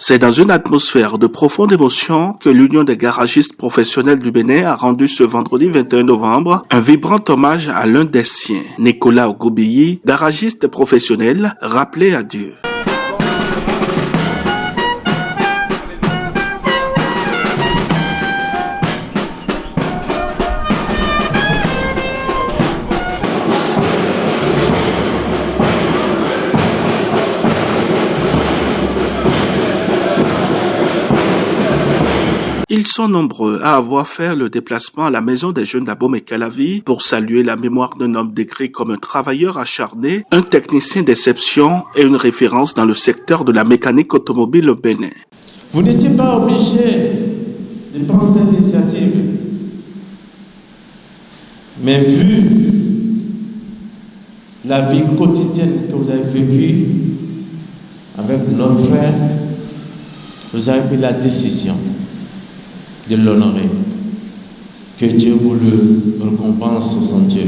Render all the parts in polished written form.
C'est dans une atmosphère de profonde émotion que l'Union des garagistes professionnels du Bénin a rendu ce vendredi 21 novembre un vibrant hommage à l'un des siens, Nicolas Ogoubiyi, garagiste professionnel rappelé à Dieu. Ils sont nombreux à avoir fait le déplacement à la maison des jeunes d'Abomey-Calavi pour saluer la mémoire d'un homme décrit comme un travailleur acharné, un technicien d'exception et une référence dans le secteur de la mécanique automobile au Bénin. Vous n'étiez pas obligé de prendre cette initiative. Mais vu la vie quotidienne que vous avez vécue avec notre frère, vous avez pris la décision de l'honorer. Que Dieu vous le récompense, son Dieu.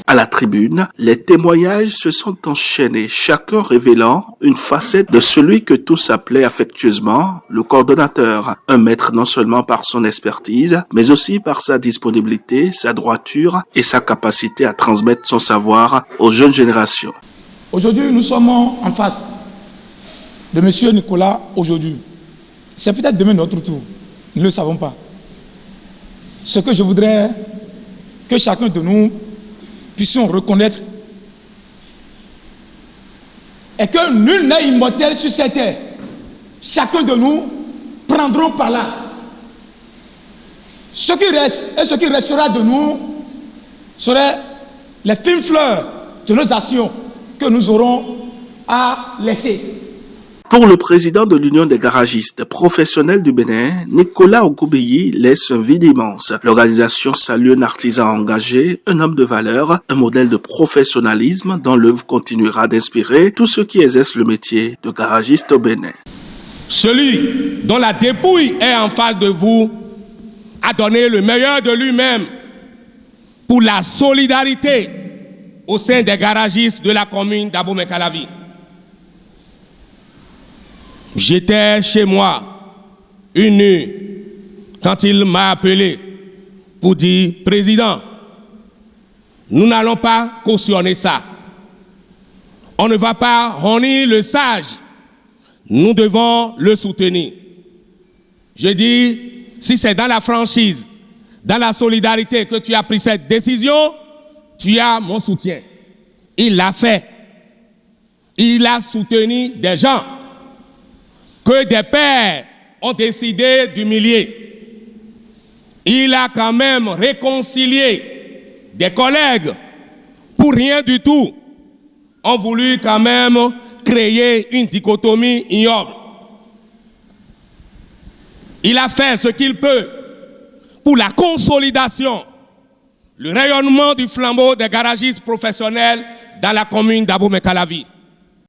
À la tribune, les témoignages se sont enchaînés, chacun révélant une facette de celui que tous appelaient affectueusement le coordonnateur. Un maître non seulement par son expertise, mais aussi par sa disponibilité, sa droiture et sa capacité à transmettre son savoir aux jeunes générations. Aujourd'hui, nous sommes en face de M. Nicolas aujourd'hui. C'est peut-être demain notre tour, nous ne le savons pas. Ce que je voudrais que chacun de nous puissions reconnaître est que nul n'est immortel sur cette terre. Chacun de nous prendrons par là. Ce qui reste et ce qui restera de nous seraient les fines fleurs de nos actions que nous aurons à laisser. Pour le président de l'Union des garagistes professionnels du Bénin, Nicolas Ogoubiyi laisse un vide immense. L'organisation salue un artisan engagé, un homme de valeur, un modèle de professionnalisme dont l'œuvre continuera d'inspirer tous ceux qui exercent le métier de garagiste au Bénin. Celui dont la dépouille est en face de vous a donné le meilleur de lui-même pour la solidarité au sein des garagistes de la commune d'Abomey-Calavi. J'étais chez moi une nuit quand il m'a appelé pour dire « Président, nous n'allons pas cautionner ça. On ne va pas honir le sage. Nous devons le soutenir. » Je dis, si c'est dans la franchise, dans la solidarité que tu as pris cette décision, tu as mon soutien. Il l'a fait. Il a soutenu des gens que des pères ont décidé d'humilier. Il a quand même réconcilié des collègues pour rien du tout. Ont voulu quand même créer une dichotomie ignoble. Il a fait ce qu'il peut pour la consolidation, le rayonnement du flambeau des garagistes professionnels dans la commune d'Abomey-Calavi.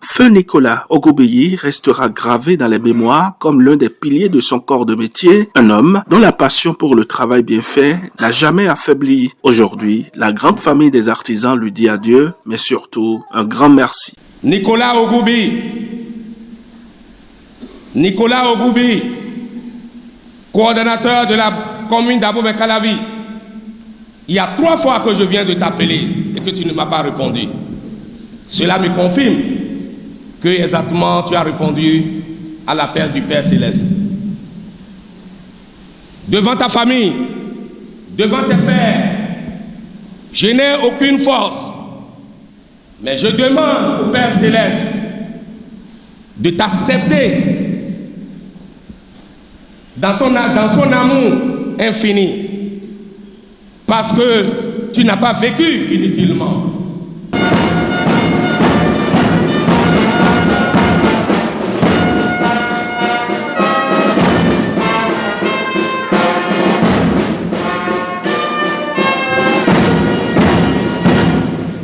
Feu Nicolas Ogoubiyi restera gravé dans les mémoires comme l'un des piliers de son corps de métier, un homme dont la passion pour le travail bien fait n'a jamais affaibli. Aujourd'hui, la grande famille des artisans lui dit adieu, mais surtout un grand merci. Nicolas Ogoubiyi, coordonnateur de la commune d'Abomey-Calavi, il y a 3 fois que je viens de t'appeler et que tu ne m'as pas répondu. Cela me confirme que exactement tu as répondu à l'appel du Père Céleste. Devant ta famille, devant tes pères, je n'ai aucune force, mais je demande au Père Céleste de t'accepter dans son amour infini, parce que tu n'as pas vécu inutilement.